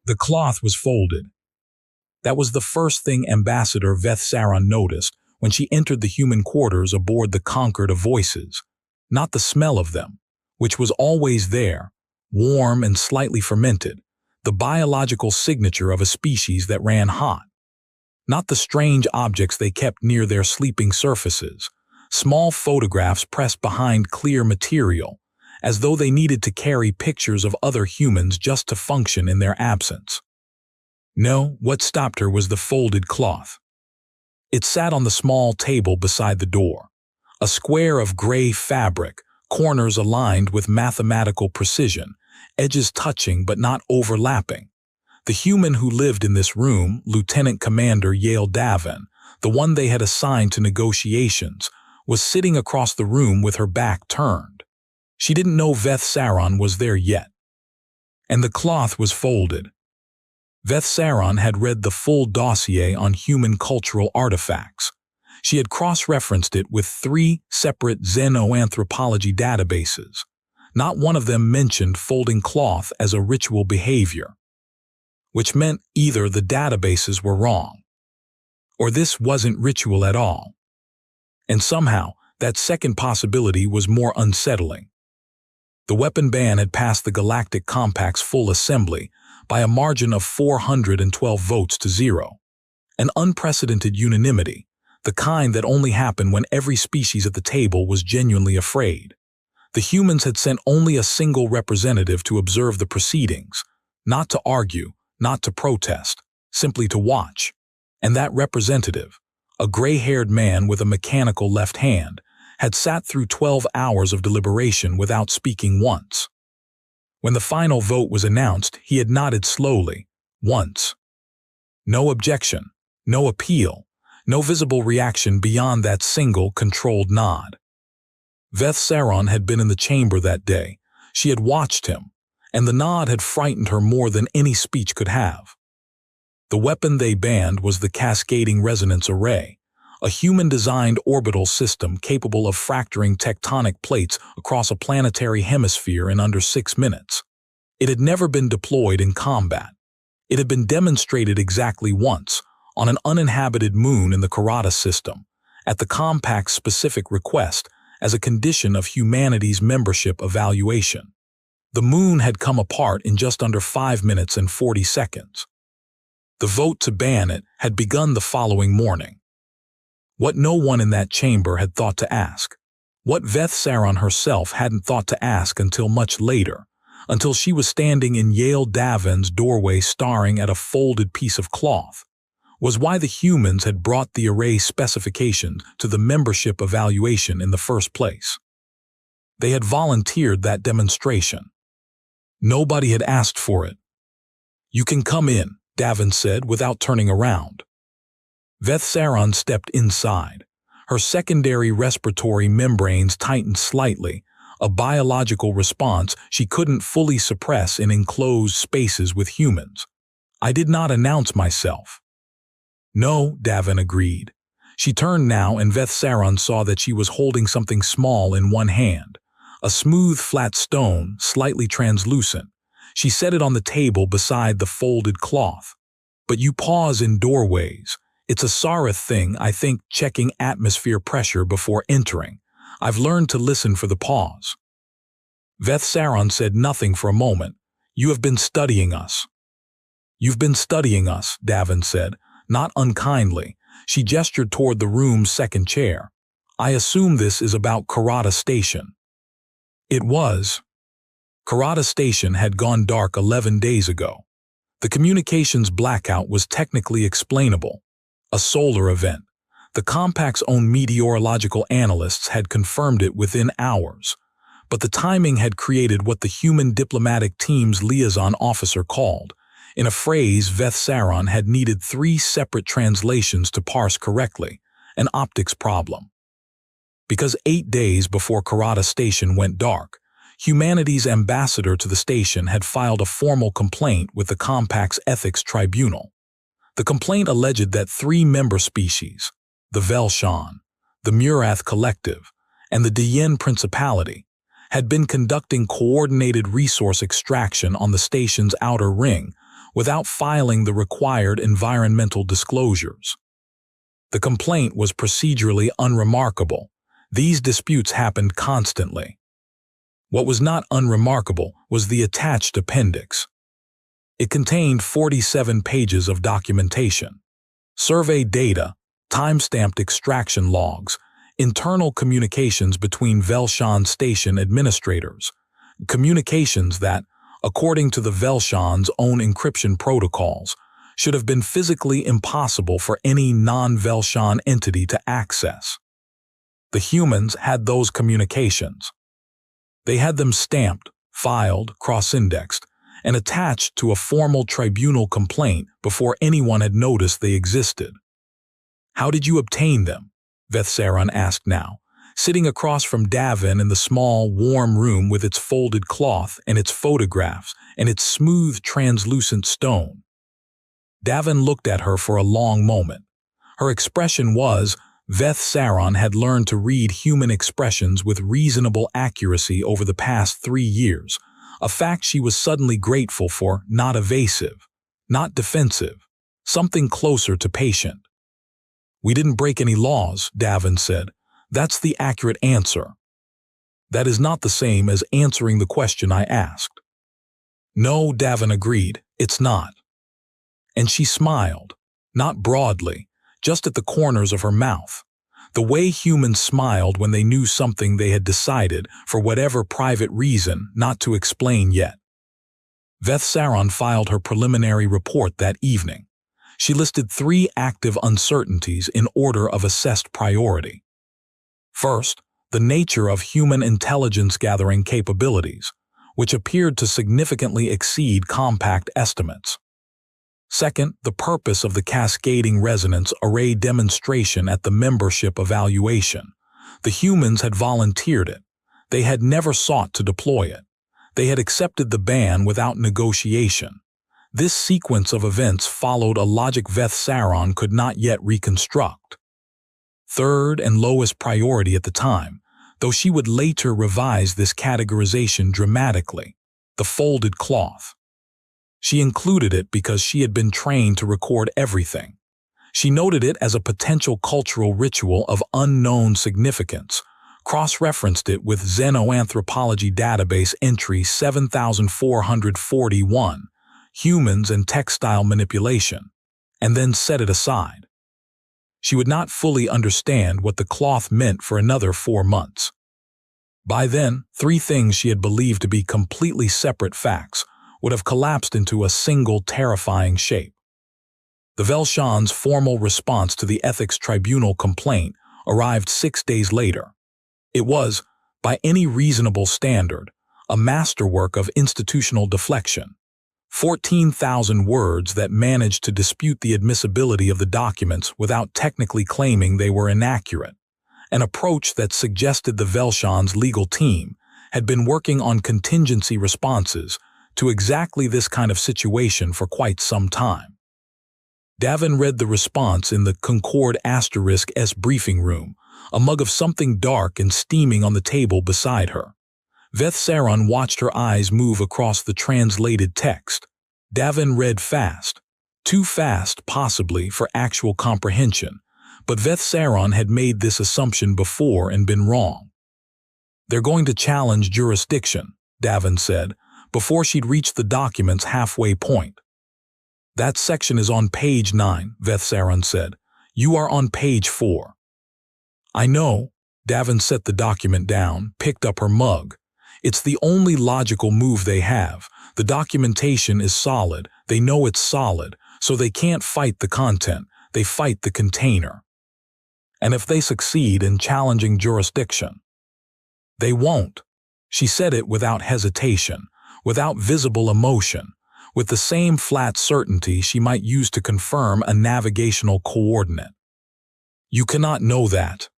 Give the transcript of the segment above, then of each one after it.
The cloth was folded. That was the first thing Ambassador Veth Saron noticed when she entered the human quarters aboard the Concord of Voices. Not the smell of them, which was always there, warm and slightly fermented, the biological signature of a species that ran hot. Not the strange objects they kept near their sleeping surfaces, small photographs pressed behind clear material, as though they needed to carry pictures of other humans just to function in their absence. No, what stopped her was the folded cloth. It sat on the small table beside the door, a square of gray fabric, corners aligned with mathematical precision, edges touching but not overlapping. The human who lived in this room, Lieutenant Commander Yale Davin, the one they had assigned to negotiations, was sitting across the room with her back turned. She didn't know Veth Saron was there yet. And the cloth was folded. Veth Saron had read the full dossier on human cultural artifacts. She had cross-referenced it with 3 separate xenoanthropology databases. Not one of them mentioned folding cloth as a ritual behavior, which meant either the databases were wrong, or this wasn't ritual at all. And somehow, that second possibility was more unsettling. The weapon ban had passed the Galactic Compact's full assembly by a margin of 412 votes to 0. An unprecedented unanimity, the kind that only happened when every species at the table was genuinely afraid. The humans had sent only a single representative to observe the proceedings, not to argue, not to protest, simply to watch. And that representative, a gray-haired man with a mechanical left hand, had sat through 12 hours of deliberation without speaking once. When the final vote was announced, he had nodded slowly, once. No objection, no appeal, no visible reaction beyond that single, controlled nod. Veth Saron had been in the chamber that day. She had watched him, and the nod had frightened her more than any speech could have. The weapon they banned was the Cascading Resonance Array, a human-designed orbital system capable of fracturing tectonic plates across a planetary hemisphere in under 6 minutes. It had never been deployed in combat. It had been demonstrated exactly once, on an uninhabited moon in the Karada system, at the Compact's specific request as a condition of humanity's membership evaluation. The moon had come apart in just under 5 minutes and 40 seconds. The vote to ban it had begun the following morning. What no one in that chamber had thought to ask, what Veth Saron herself hadn't thought to ask until much later, until she was standing in Yale Davin's doorway staring at a folded piece of cloth, was why the humans had brought the array specification to the membership evaluation in the first place. They had volunteered that demonstration. Nobody had asked for it. "You can come in," Davin said without turning around. Veth Saron stepped inside. Her secondary respiratory membranes tightened slightly, a biological response she couldn't fully suppress in enclosed spaces with humans. "I did not announce myself." "No," Davin agreed. She turned now and Veth Saron saw that she was holding something small in one hand, a smooth, flat stone, slightly translucent. She set it on the table beside the folded cloth. "But you pause in doorways. It's a Sarith thing, I think, checking atmosphere pressure before entering. I've learned to listen for the pause." Veth Saron said nothing for a moment. "You have been studying us." "You've been studying us," Davin said, not unkindly. She gestured toward the room's second chair. "I assume this is about Karada Station." It was. Karada Station had gone dark 11 days ago. The communications blackout was technically explainable. A solar event. The Compact's own meteorological analysts had confirmed it within hours. But the timing had created what the human diplomatic team's liaison officer called, in a phrase Veth Saron had needed 3 separate translations to parse correctly, an optics problem. Because 8 days before Karada Station went dark, humanity's ambassador to the station had filed a formal complaint with the Compact's ethics tribunal. The complaint alleged that 3 member species, the Velshan, the Murath Collective, and the Diyen Principality, had been conducting coordinated resource extraction on the station's outer ring without filing the required environmental disclosures. The complaint was procedurally unremarkable. These disputes happened constantly. What was not unremarkable was the attached appendix. It contained 47 pages of documentation, survey data, timestamped extraction logs, internal communications between Velshan station administrators, communications that, according to the Velshan's own encryption protocols, should have been physically impossible for any non-Velshan entity to access. The humans had those communications. They had them stamped, filed, cross-indexed, and attached to a formal tribunal complaint before anyone had noticed they existed. "How did you obtain them?" Vethsaron asked now, sitting across from Davin in the small, warm room with its folded cloth and its photographs and its smooth, translucent stone. Davin looked at her for a long moment. Her expression was, Vethsaron had learned to read human expressions with reasonable accuracy over the past 3 years, a fact she was suddenly grateful for, not evasive, not defensive, something closer to patient. "We didn't break any laws," Davin said. "That's the accurate answer." "That is not the same as answering the question I asked." "No," Davin agreed, "it's not." And she smiled, not broadly, just at the corners of her mouth, the way humans smiled when they knew something they had decided, for whatever private reason, not to explain yet. Vethsaron filed her preliminary report that evening. She listed 3 active uncertainties in order of assessed priority. First, the nature of human intelligence-gathering capabilities, which appeared to significantly exceed compact estimates. Second, the purpose of the cascading resonance array demonstration at the membership evaluation. The humans had volunteered it. They had never sought to deploy it. They had accepted the ban without negotiation. This sequence of events followed a logic Vethsaron could not yet reconstruct. Third and lowest priority at the time, though she would later revise this categorization dramatically, the folded cloth. She included it because she had been trained to record everything. She noted it as a potential cultural ritual of unknown significance, cross-referenced it with Xenoanthropology database entry 7441, humans and textile manipulation, and then set it aside. She would not fully understand what the cloth meant for another 4 months. By then, 3 things she had believed to be completely separate facts would have collapsed into a single terrifying shape. The Velshan's formal response to the Ethics Tribunal complaint arrived 6 days later. It was, by any reasonable standard, a masterwork of institutional deflection. 14,000 words that managed to dispute the admissibility of the documents without technically claiming they were inaccurate, an approach that suggested the Velshan's legal team had been working on contingency responses to exactly this kind of situation for quite some time. Davin read the response in the Concord *S briefing room, a mug of something dark and steaming on the table beside her. Vethsaron watched her eyes move across the translated text. Davin read fast, too fast possibly for actual comprehension, but Vethsaron had made this assumption before and been wrong. "They're going to challenge jurisdiction," Davin said, before she'd reached the document's halfway point. "That section is on page 9, Vethsaron said. "You are on page 4. "I know." Davin set the document down, picked up her mug. "It's the only logical move they have. The documentation is solid. They know it's solid, so they can't fight the content. They fight the container. And if they succeed in challenging jurisdiction, they won't." She said it without hesitation, without visible emotion, with the same flat certainty she might use to confirm a navigational coordinate. "You cannot know that."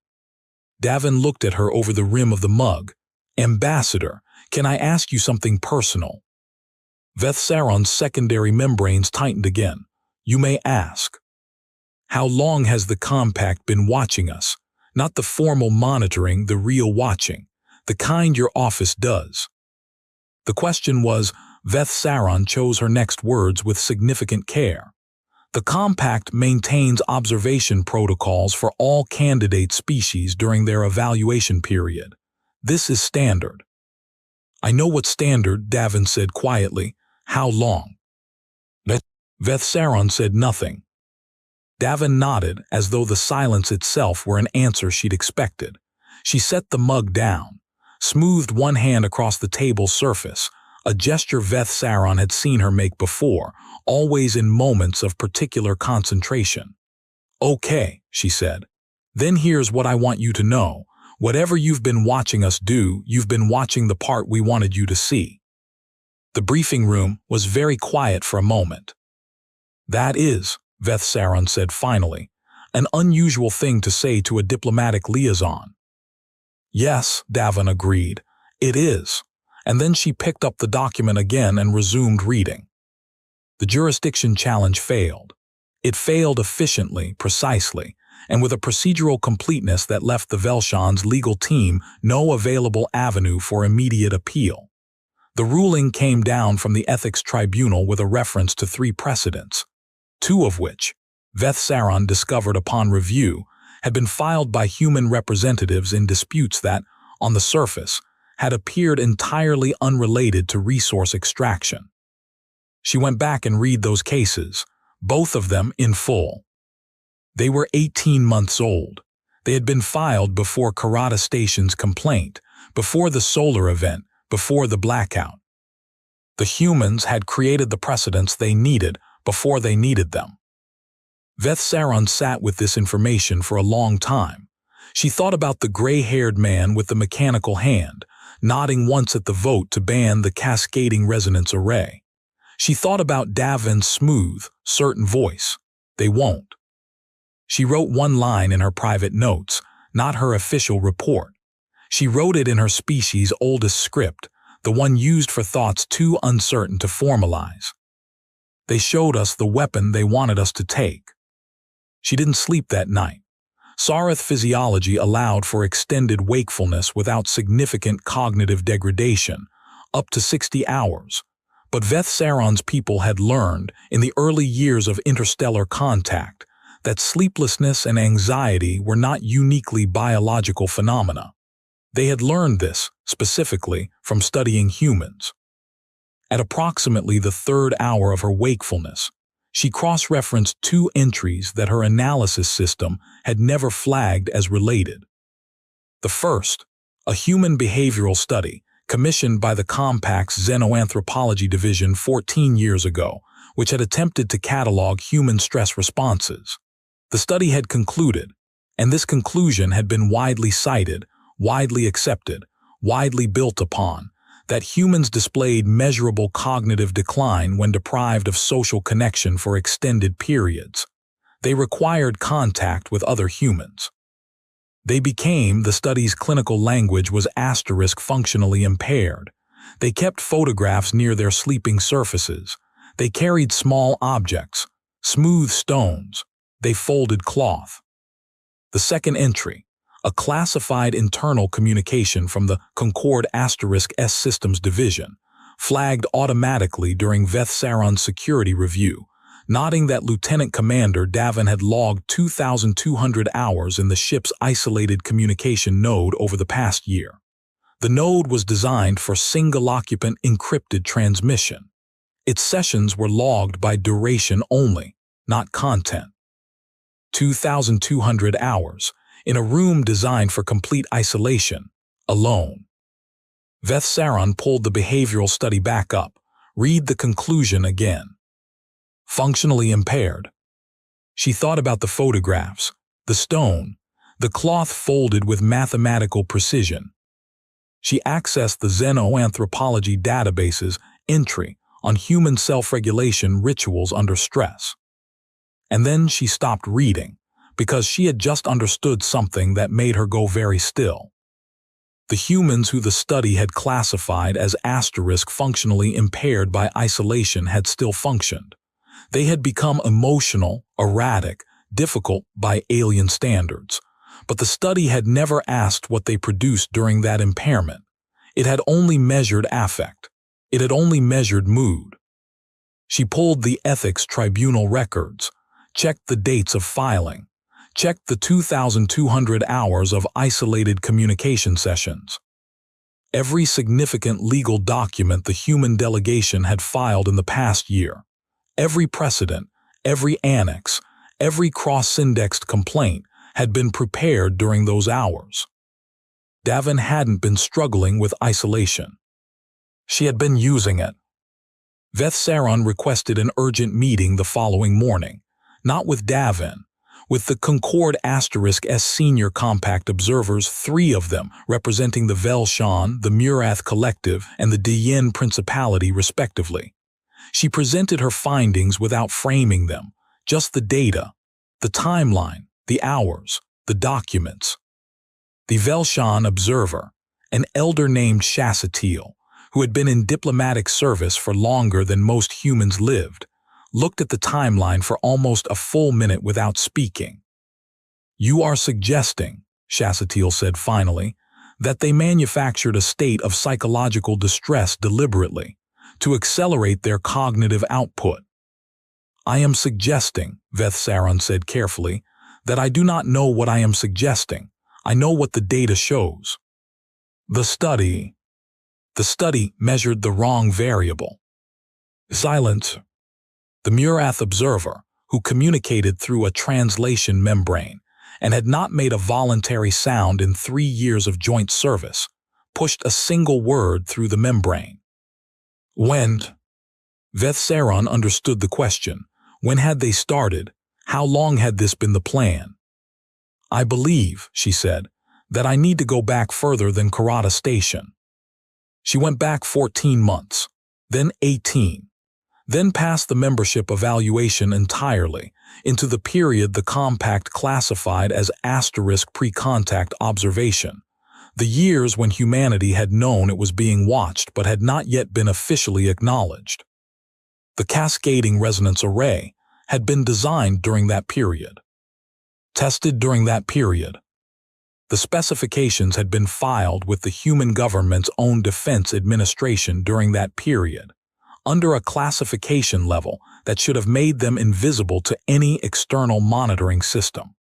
Davin looked at her over the rim of the mug. "Ambassador, can I ask you something personal?" Vethsaron's secondary membranes tightened again. "You may ask." "How long has the compact been watching us? Not the formal monitoring, the real watching, the kind your office does." The question was Veth Saron chose her next words with significant care. The compact maintains observation protocols for all candidate species during their evaluation period. This is standard. I know what's standard, Davin said quietly. How long? Veth Saron said nothing. Davin nodded as though the silence itself were an answer she'd expected. She set the mug down, smoothed one hand across the table's surface, a gesture Veth Saron had seen her make before, always in moments of particular concentration. Okay, she said. Then here's what I want you to know. Whatever you've been watching us do, you've been watching the part we wanted you to see. The briefing room was very quiet for a moment. That is, Veth Saron said finally, an unusual thing to say to a diplomatic liaison. Yes, Davin agreed. It is. And then she picked up the document again and resumed reading. The jurisdiction challenge failed. It failed efficiently, precisely, and with a procedural completeness that left the Velshan's legal team no available avenue for immediate appeal. The ruling came down from the Ethics Tribunal with a reference to 3 precedents, 2 of which, Veth Saron discovered upon review, had been filed by human representatives in disputes that, on the surface, had appeared entirely unrelated to resource extraction. She went back and read those cases, both of them in full. They were 18 months old. They had been filed before Karada Station's complaint, before the solar event, before the blackout. The humans had created the precedents they needed before they needed them. Veth Saron sat with this information for a long time. She thought about the gray-haired man with the mechanical hand, nodding once at the vote to ban the cascading resonance array. She thought about Davin's smooth, certain voice. They won't. She wrote one line in her private notes, not her official report. She wrote it in her species' oldest script, the one used for thoughts too uncertain to formalize. They showed us the weapon they wanted us to take. She didn't sleep that night. Sarith physiology allowed for extended wakefulness without significant cognitive degradation, up to 60 hours. But Veth Saron's people had learned, in the early years of interstellar contact, that sleeplessness and anxiety were not uniquely biological phenomena. They had learned this, specifically, from studying humans. At approximately the 3rd hour of her wakefulness, she cross-referenced 2 entries that her analysis system had never flagged as related. The first, a human behavioral study commissioned by the Compact's Xenoanthropology Division 14 years ago, which had attempted to catalog human stress responses. The study had concluded, and this conclusion had been widely cited, widely accepted, widely built upon, that humans displayed measurable cognitive decline when deprived of social connection for extended periods. They required contact with other humans. They became, the study's clinical language was * functionally impaired. They kept photographs near their sleeping surfaces. They carried small objects, smooth stones. They folded cloth. The second entry, a classified internal communication from the Concord *S Systems Division, flagged automatically during Veth Saron's security review, noting that Lieutenant Commander Davin had logged 2,200 hours in the ship's isolated communication node over the past year. The node was designed for single-occupant encrypted transmission. Its sessions were logged by duration only, not content. 2,200 hours, in a room designed for complete isolation, alone. Veth Saron pulled the behavioral study back up. Read the conclusion again. Functionally impaired. She thought about the photographs, the stone, the cloth folded with mathematical precision. She accessed the Xenoanthropology database's entry on human self-regulation rituals under stress. And then she stopped reading, because she had just understood something that made her go very still. The humans who the study had classified as * functionally impaired by isolation had still functioned. They had become emotional, erratic, difficult by alien standards. But the study had never asked what they produced during that impairment. It had only measured affect. It had only measured mood. She pulled the ethics tribunal records, checked the dates of filing, checked the 2,200 hours of isolated communication sessions. Every significant legal document the human delegation had filed in the past year, every precedent, every annex, every cross-indexed complaint had been prepared during those hours. Davin hadn't been struggling with isolation. She had been using it. Veth Saron requested an urgent meeting the following morning, not with Davin, with the Concord *S senior compact observers, 3 of them representing the Velshan, the Murath Collective, and the Diyin Principality respectively. She presented her findings without framing them, just the data, the timeline, the hours, the documents. The Velshan observer, an elder named Shasatiel, who had been in diplomatic service for longer than most humans lived, looked at the timeline for almost a full minute without speaking. "You are suggesting," Shasatiel said finally, "that they manufactured a state of psychological distress deliberately, to accelerate their cognitive output." "I am suggesting," Veth Saron said carefully, "that I do not know what I am suggesting. I know what the data shows. The study measured the wrong variable." Silence. The Murath observer, who communicated through a translation membrane and had not made a voluntary sound in 3 years of joint service, pushed a single word through the membrane. "When?" Veth Saron understood the question. When had they started? How long had this been the plan? "I believe," she said, "that I need to go back further than Karata Station." She went back 14 months, then 18, then past the membership evaluation entirely, into the period the compact classified as *pre-contact observation, the years when humanity had known it was being watched but had not yet been officially acknowledged. The cascading resonance array had been designed during that period, tested during that period. The specifications had been filed with the human government's own defense administration during that period, under a classification level that should have made them invisible to any external monitoring system.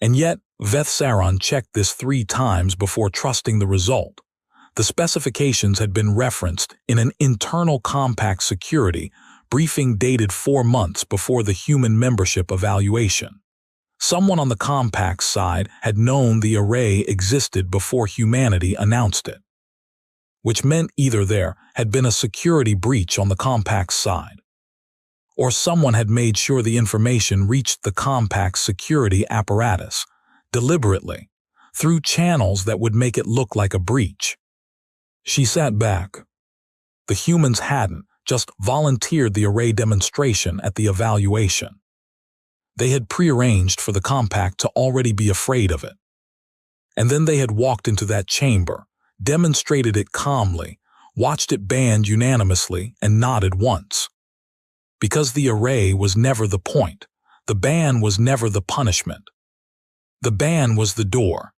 And yet, Veth Saron checked this 3 times before trusting the result. The specifications had been referenced in an internal compact security briefing dated 4 months before the human membership evaluation. Someone on the compact's side had known the array existed before humanity announced it, which meant either there had been a security breach on the compact's side, or someone had made sure the information reached the compact's security apparatus, deliberately, through channels that would make it look like a breach. She sat back. The humans hadn't just volunteered the array demonstration at the evaluation. They had prearranged for the compact to already be afraid of it. And then they had walked into that chamber, demonstrated it calmly, watched it banned unanimously, and nodded once. Because the array was never the point, the ban was never the punishment. The ban was the door.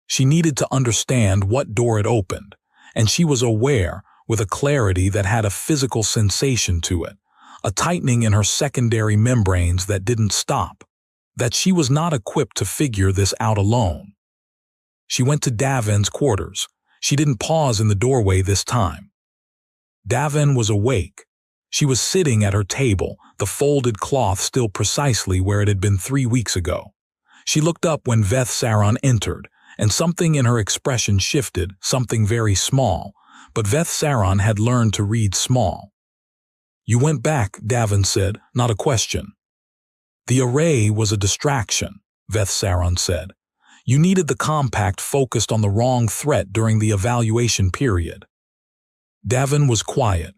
She needed to understand what door it opened, and she was aware, with a clarity that had a physical sensation to it, a tightening in her secondary membranes that didn't stop, that she was not equipped to figure this out alone. She went to Davin's quarters. She didn't pause in the doorway this time. Davin was awake. She was sitting at her table, the folded cloth still precisely where it had been 3 weeks ago. She looked up when Veth Saron entered, and something in her expression shifted, something very small, but Veth Saron had learned to read small. "You went back," Davin said, not a question. "The array was a distraction," Veth Saron said. "You needed the compact focused on the wrong threat during the evaluation period." Davin was quiet.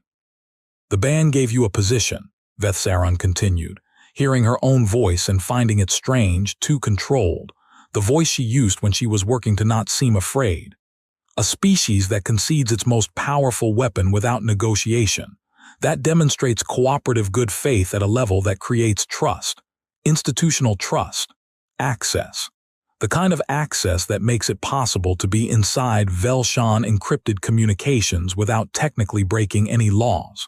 "The ban gave you a position," Veth Saron continued, hearing her own voice and finding it strange, too controlled, the voice she used when she was working to not seem afraid. A species that concedes its most powerful weapon without negotiation. That demonstrates cooperative good faith at a level that creates trust, institutional trust, access. The kind of access that makes it possible to be inside Velshan encrypted communications without technically breaking any laws.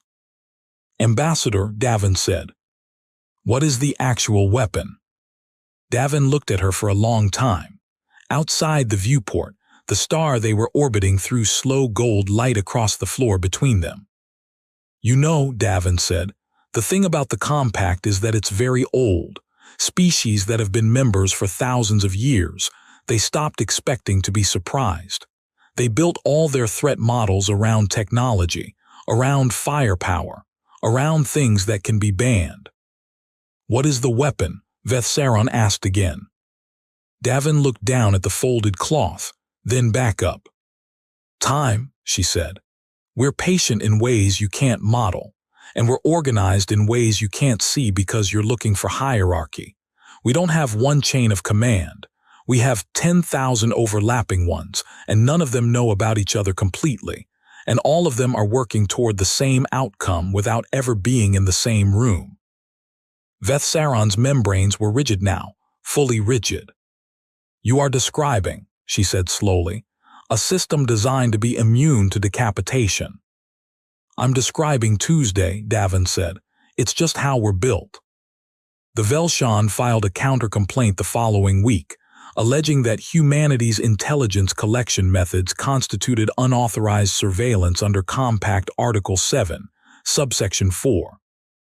Ambassador, Davin said. What is the actual weapon? Davin looked at her for a long time. Outside the viewport, the star they were orbiting threw slow gold light across the floor between them. You know, Davin said, the thing about the compact is that it's very old. Species that have been members for thousands of years, they stopped expecting to be surprised. They built all their threat models around technology, around firepower, around things that can be banned. What is the weapon? Vethsaron asked again. Davin looked down at the folded cloth, then back up. Time, she said. We're patient in ways you can't model, and we're organized in ways you can't see because you're looking for hierarchy. We don't have one chain of command. We have 10,000 overlapping ones, and none of them know about each other completely, and all of them are working toward the same outcome without ever being in the same room. Vethsaron's membranes were rigid now, fully rigid. You are describing, she said slowly, a system designed to be immune to decapitation. I'm describing Tuesday, Davin said. It's just how we're built. The Velshan filed a counter-complaint the following week, alleging that humanity's intelligence collection methods constituted unauthorized surveillance under Compact Article 7, Subsection 4.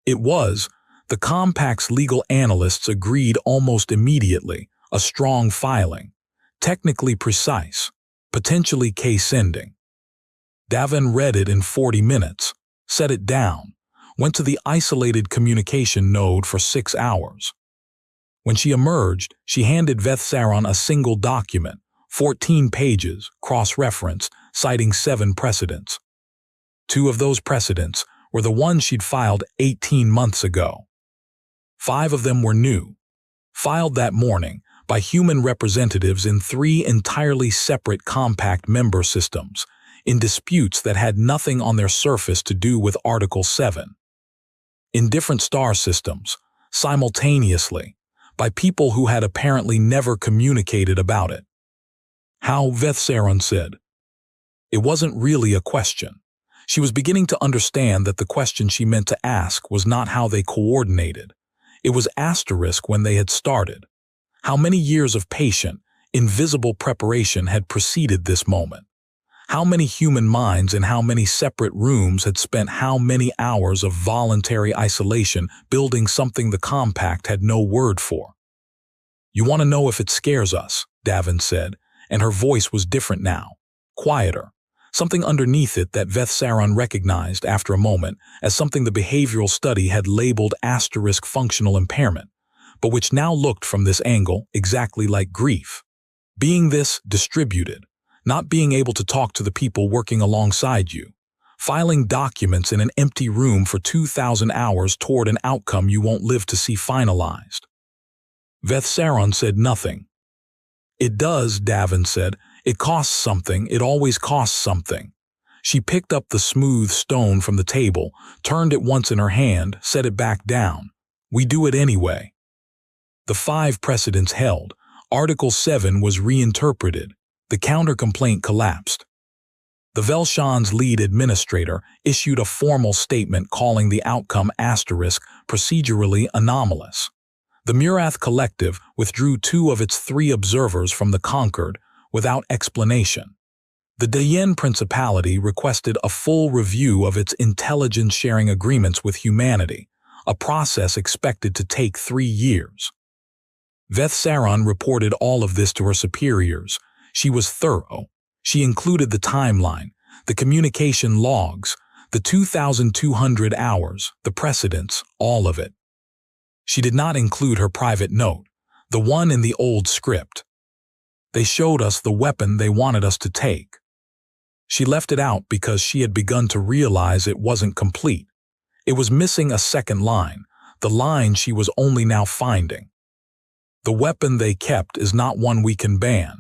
It was, the Compact's legal analysts agreed almost immediately, a strong filing, technically precise, potentially case-ending. Davin read it in 40 minutes, set it down, went to the isolated communication node for 6 hours. When she emerged, she handed Vethsaron a single document, 14 pages, cross-referenced, citing 7 precedents. 2 of those precedents were the ones she'd filed 18 months ago. 5 of them were new, filed that morning by human representatives in 3 entirely separate Compact member systems, in disputes that had nothing on their surface to do with Article 7. In different star systems, simultaneously, by people who had apparently never communicated about it. How, Vethsaron said. It wasn't really a question. She was beginning to understand that the question she meant to ask was not how they coordinated. It was asterisk when they had started. How many years of patient, invisible preparation had preceded this moment? How many human minds in how many separate rooms had spent how many hours of voluntary isolation building something the Compact had no word for? You want to know if it scares us, Davin said, and her voice was different now, quieter, something underneath it that Vethsaron recognized after a moment as something the behavioral study had labeled asterisk functional impairment, but which now looked from this angle exactly like grief. Being this distributed, not being able to talk to the people working alongside you, filing documents in an empty room for 2,000 hours toward an outcome you won't live to see finalized. Vethsaron said nothing. It does, Davin said. It costs something. It always costs something. She picked up the smooth stone from the table, turned it once in her hand, set it back down. We do it anyway. The 5 precedents held. Article 7 was reinterpreted. The counter-complaint collapsed. The Velshan's lead administrator issued a formal statement calling the outcome asterisk procedurally anomalous. The Murath Collective withdrew 2 of its 3 observers from the Concord without explanation. The Dayen Principality requested a full review of its intelligence-sharing agreements with humanity, a process expected to take 3 years. Vethsaron reported all of this to her superiors. She was thorough. She included the timeline, the communication logs, the 2,200 hours, the precedents, all of it. She did not include her private note, the one in the old script. They showed us the weapon they wanted us to take. She left it out because she had begun to realize it wasn't complete. It was missing a second line, the line she was only now finding. The weapon they kept is not one we can ban.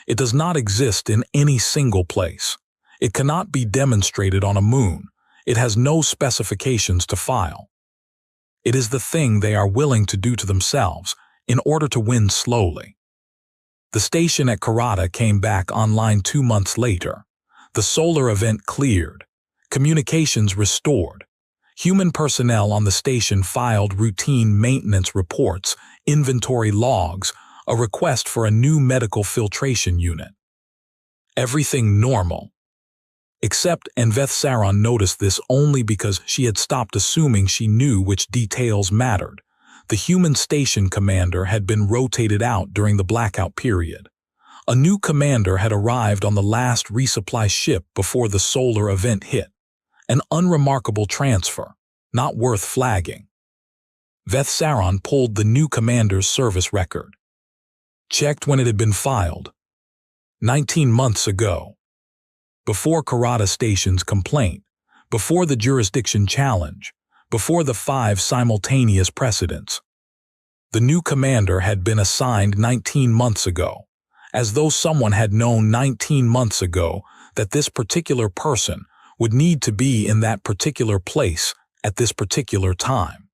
It does not exist in any single place. It cannot be demonstrated on a moon. It has no specifications to file. It is the thing they are willing to do to themselves in order to win slowly. The station at Karada came back online 2 months later. The solar event cleared. Communications restored. Human personnel on the station filed routine maintenance reports, inventory logs, a request for a new medical filtration unit. Everything normal. Except Enveth Saron noticed this only because she had stopped assuming she knew which details mattered. The human station commander had been rotated out during the blackout period. A new commander had arrived on the last resupply ship before the solar event hit. An unremarkable transfer, not worth flagging. Veth Saron pulled the new commander's service record. Checked when it had been filed. 19 months ago. Before Karada Station's complaint, before the jurisdiction challenge, before the 5 simultaneous precedents. The new commander had been assigned 19 months ago, as though someone had known 19 months ago that this particular person would need to be in that particular place at this particular time.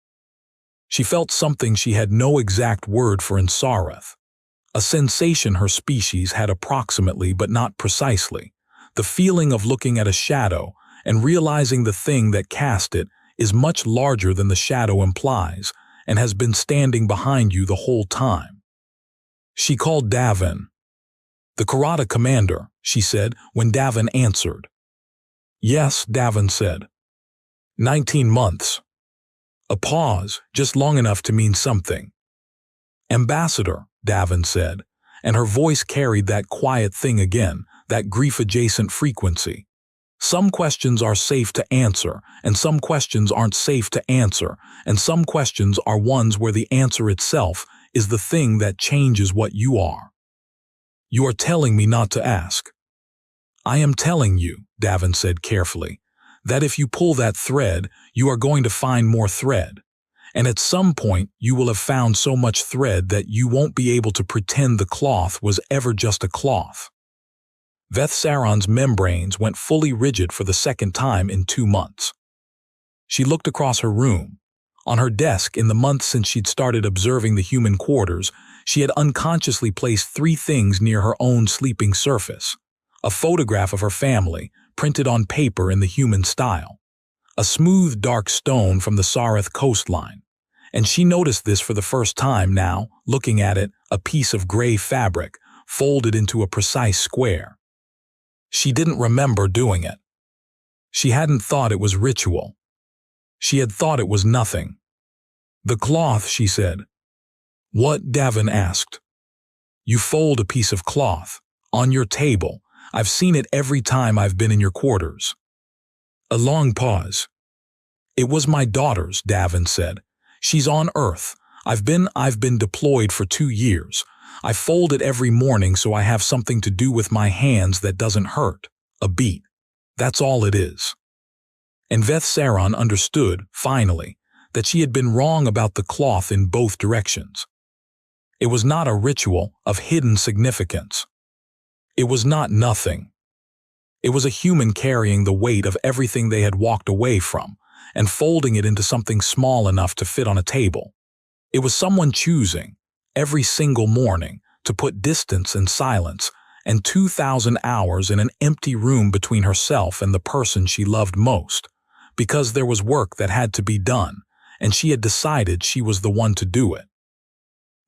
She felt something she had no exact word for in Sareth, a sensation her species had approximately but not precisely, the feeling of looking at a shadow and realizing the thing that cast it is much larger than the shadow implies and has been standing behind you the whole time. She called Davin. "The Karada commander," she said when Davin answered. "Yes," Davin said. 19 months. A pause, just long enough to mean something. "Ambassador," Davin said, and her voice carried that quiet thing again, that grief-adjacent frequency. Some questions are safe to answer, and some questions aren't safe to answer, and some questions are ones where the answer itself is the thing that changes what you are. "You are telling me not to ask." "I am telling you," Davin said carefully, "that if you pull that thread, you are going to find more thread. And at some point, you will have found so much thread that you won't be able to pretend the cloth was ever just a cloth." Veth Saron's membranes went fully rigid for the second time in 2 months. She looked across her room. On her desk, in the months since she'd started observing the human quarters, she had unconsciously placed 3 things near her own sleeping surface. A photograph of her family, printed on paper in the human style. A smooth, dark stone from the Sareth coastline. And she noticed this for the first time now, looking at it, a piece of gray fabric, folded into a precise square. She didn't remember doing it. She hadn't thought it was ritual. She had thought it was nothing. "The cloth," she said. "What?" Davin asked. "You fold a piece of cloth. On your table. I've seen it every time I've been in your quarters." A long pause. "It was my daughter's," Davin said. "She's on Earth. I've been deployed for 2 years. I fold it every morning so I have something to do with my hands that doesn't hurt. A beat. That's all it is." And Veth Saron understood, finally, that she had been wrong about the cloth in both directions. It was not a ritual of hidden significance. It was not nothing. It was a human carrying the weight of everything they had walked away from and folding it into something small enough to fit on a table. It was someone choosing, every single morning, to put distance and silence and 2,000 hours in an empty room between herself and the person she loved most, because there was work that had to be done, and she had decided she was the one to do it.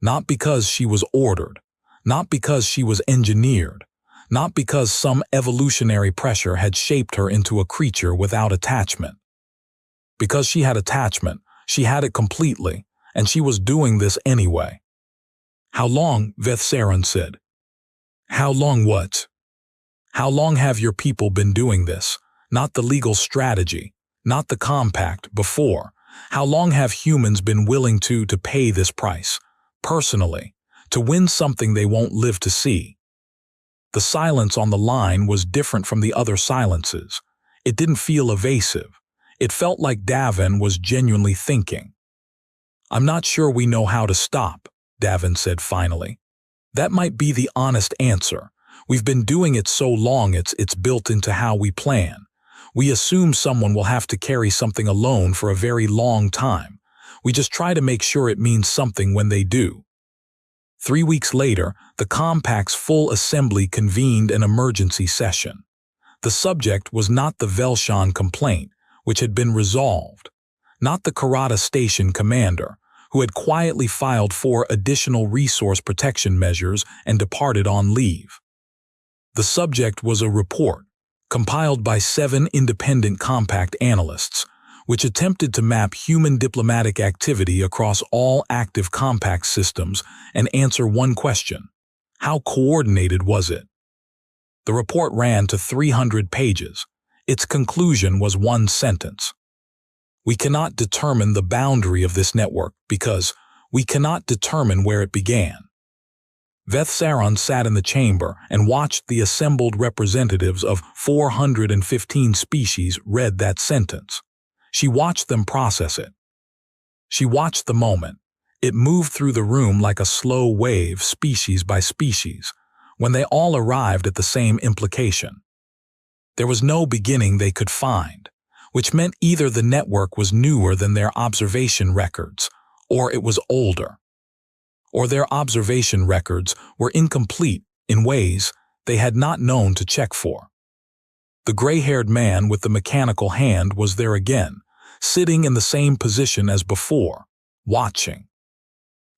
Not because she was ordered, not because she was engineered, not because some evolutionary pressure had shaped her into a creature without attachment. Because she had attachment, she had it completely, and she was doing this anyway. "How long?" Veth Saron said. "How long what? How long have your people been doing this? Not the legal strategy, not the compact, before. How long have humans been willing to pay this price, personally, to win something they won't live to see?" The silence on the line was different from the other silences. It didn't feel evasive. It felt like Davin was genuinely thinking. "I'm not sure we know how to stop," Davin said finally. "That might be the honest answer. We've been doing it so long it's built into how we plan. We assume someone will have to carry something alone for a very long time. We just try to make sure it means something when they do." 3 weeks later, the compact's full assembly convened an emergency session. The subject was not the Velshan complaint, which had been resolved, not the Karada station commander, who had quietly filed 4 additional resource protection measures and departed on leave. The subject was a report, compiled by 7 independent compact analysts, which attempted to map human diplomatic activity across all active compact systems and answer one question: how coordinated was it? The report ran to 300 pages. Its conclusion was one sentence: we cannot determine the boundary of this network because we cannot determine where it began. Vethsaron sat in the chamber and watched the assembled representatives of 415 species read that sentence. She watched them process it. She watched the moment. It moved through the room like a slow wave, species by species, when they all arrived at the same implication. There was no beginning they could find, which meant either the network was newer than their observation records, or it was older. Or their observation records were incomplete in ways they had not known to check for. The gray-haired man with the mechanical hand was there again, sitting in the same position as before, watching.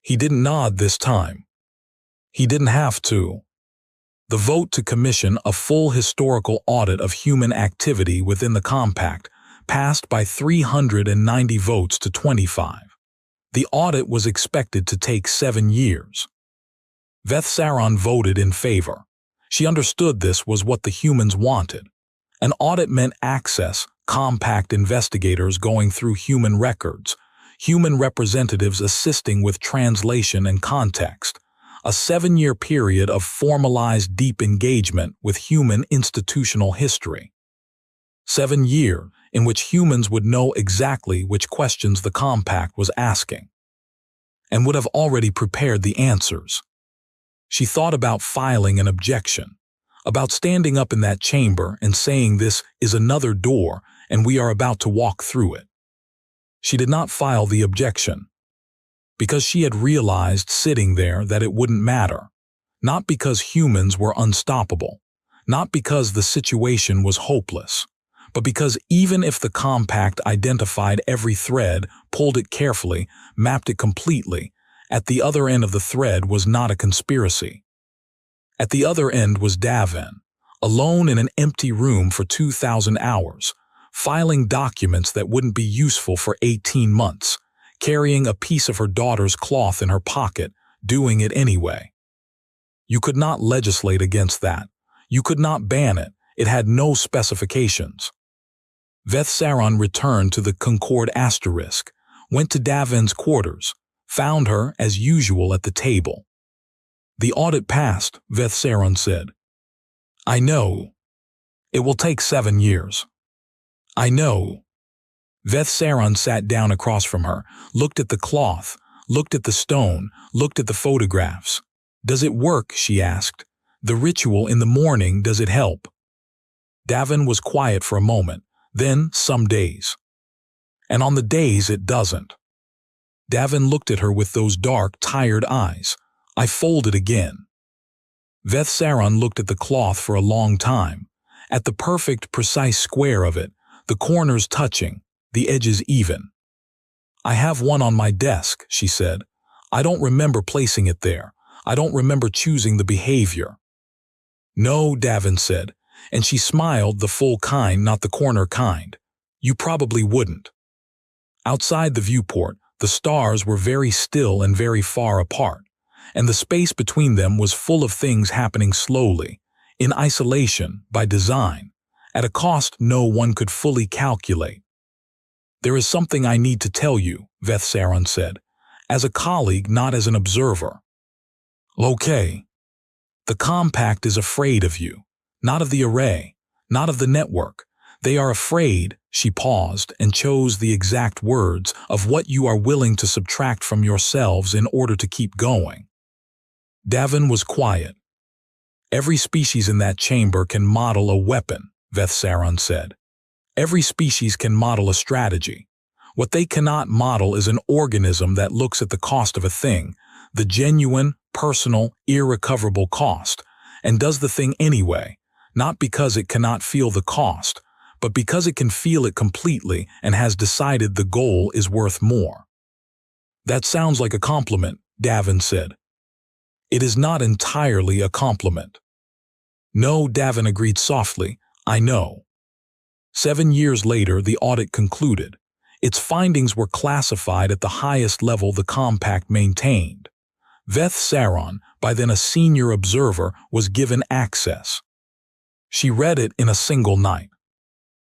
He didn't nod this time. He didn't have to. The vote to commission a full historical audit of human activity within the compact passed by 390 votes to 25. The audit was expected to take 7 years. Vethsaron voted in favor. She understood this was what the humans wanted. An audit meant access, compact investigators going through human records, human representatives assisting with translation and context, a 7-year period of formalized deep engagement with human institutional history. 7 years in which humans would know exactly which questions the compact was asking, and would have already prepared the answers. She thought about filing an objection, about standing up in that chamber and saying this is another door and we are about to walk through it. She did not file the objection, because she had realized sitting there that it wouldn't matter, not because humans were unstoppable, not because the situation was hopeless, but because even if the compact identified every thread, pulled it carefully, mapped it completely, at the other end of the thread was not a conspiracy. At the other end was Davin, alone in an empty room for 2,000 hours, filing documents that wouldn't be useful for 18 months, carrying a piece of her daughter's cloth in her pocket, doing it anyway. You could not legislate against that. You could not ban it. It had no specifications. Vethsaron returned to the Concord Asterisk, went to Davin's quarters, found her as usual at the table. The audit passed, Vethsaron said. I know. It will take 7 years. I know. Vethsaron sat down across from her, looked at the cloth, looked at the stone, looked at the photographs. Does it work? She asked. The ritual in the morning, does it help? Davin was quiet for a moment. Then, some days. And on the days it doesn't. Davin looked at her with those dark, tired eyes. I folded again. Vethsaron looked at the cloth for a long time, at the perfect, precise square of it, the corners touching, the edges even. I have one on my desk, she said. I don't remember placing it there. I don't remember choosing the behavior. No, Davin said, and she smiled, the full kind, not the corner kind. You probably wouldn't. Outside the viewport, the stars were very still and very far apart, and the space between them was full of things happening slowly, in isolation, by design, at a cost no one could fully calculate. There is something I need to tell you, Vethsaron said, as a colleague, not as an observer. Okay. The compact is afraid of you. Not of the array, not of the network. They are afraid, she paused and chose the exact words, of what you are willing to subtract from yourselves in order to keep going. Davin was quiet. Every species in that chamber can model a weapon, Vethsaron said. Every species can model a strategy. What they cannot model is an organism that looks at the cost of a thing, the genuine, personal, irrecoverable cost, and does the thing anyway, not because it cannot feel the cost, but because it can feel it completely and has decided the goal is worth more. That sounds like a compliment, Davin said. It is not entirely a compliment. No, Davin agreed softly, I know. 7 years later, the audit concluded. Its findings were classified at the highest level the compact maintained. Veth Saron, by then a senior observer, was given access. She read it in a single night.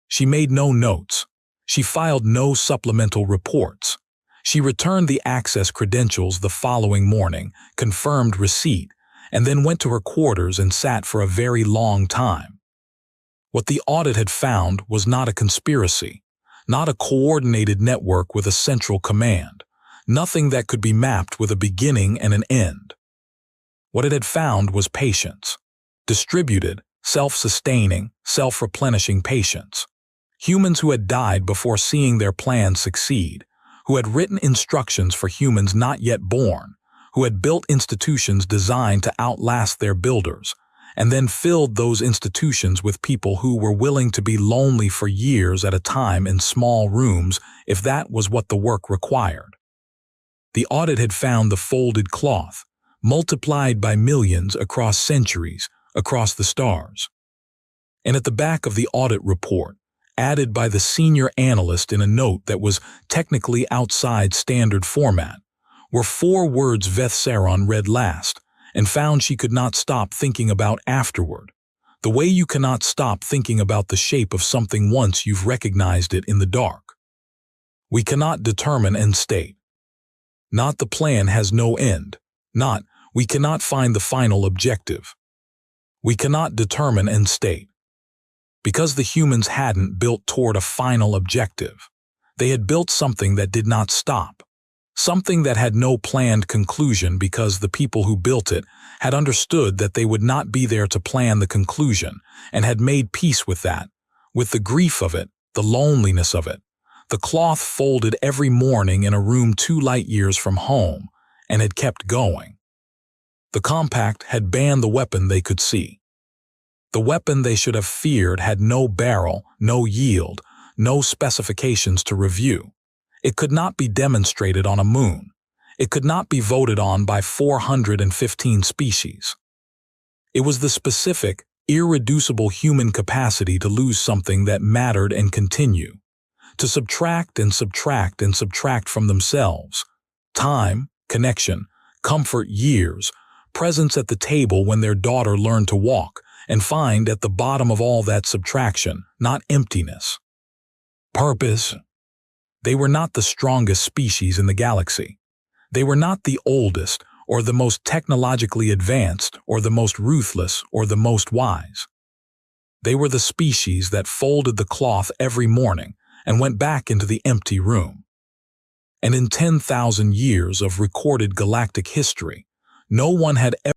She made no notes. She filed no supplemental reports. She returned the access credentials the following morning, confirmed receipt, and then went to her quarters and sat for a very long time. What the audit had found was not a conspiracy, not a coordinated network with a central command, nothing that could be mapped with a beginning and an end. What it had found was patience. Distributed, self-sustaining, self-replenishing patience. Humans who had died before seeing their plans succeed, who had written instructions for humans not yet born, who had built institutions designed to outlast their builders, and then filled those institutions with people who were willing to be lonely for years at a time in small rooms if that was what the work required. The audit had found the folded cloth, multiplied by millions across centuries, across the stars. And at the back of the audit report, added by the senior analyst in a note that was technically outside standard format, were 4 words Veth Saron read last and found she could not stop thinking about afterward, the way you cannot stop thinking about the shape of something once you've recognized it in the dark. We cannot determine end state. Not the plan has no end. Not, we cannot find the final objective. We cannot determine end state. Because the humans hadn't built toward a final objective. They had built something that did not stop. Something that had no planned conclusion because the people who built it had understood that they would not be there to plan the conclusion and had made peace with that, with the grief of it, the loneliness of it. The cloth folded every morning in a room 2 light years from home and had kept going. The compact had banned the weapon they could see. The weapon they should have feared had no barrel, no yield, no specifications to review. It could not be demonstrated on a moon. It could not be voted on by 415 species. It was the specific, irreducible human capacity to lose something that mattered and continue, to subtract and subtract and subtract from themselves. Time, connection, comfort, years, presence at the table when their daughter learned to walk, and find at the bottom of all that subtraction, not emptiness. Purpose. They were not the strongest species in the galaxy. They were not the oldest, or the most technologically advanced, or the most ruthless, or the most wise. They were the species that folded the cloth every morning and went back into the empty room. And in 10,000 years of recorded galactic history, no one had ever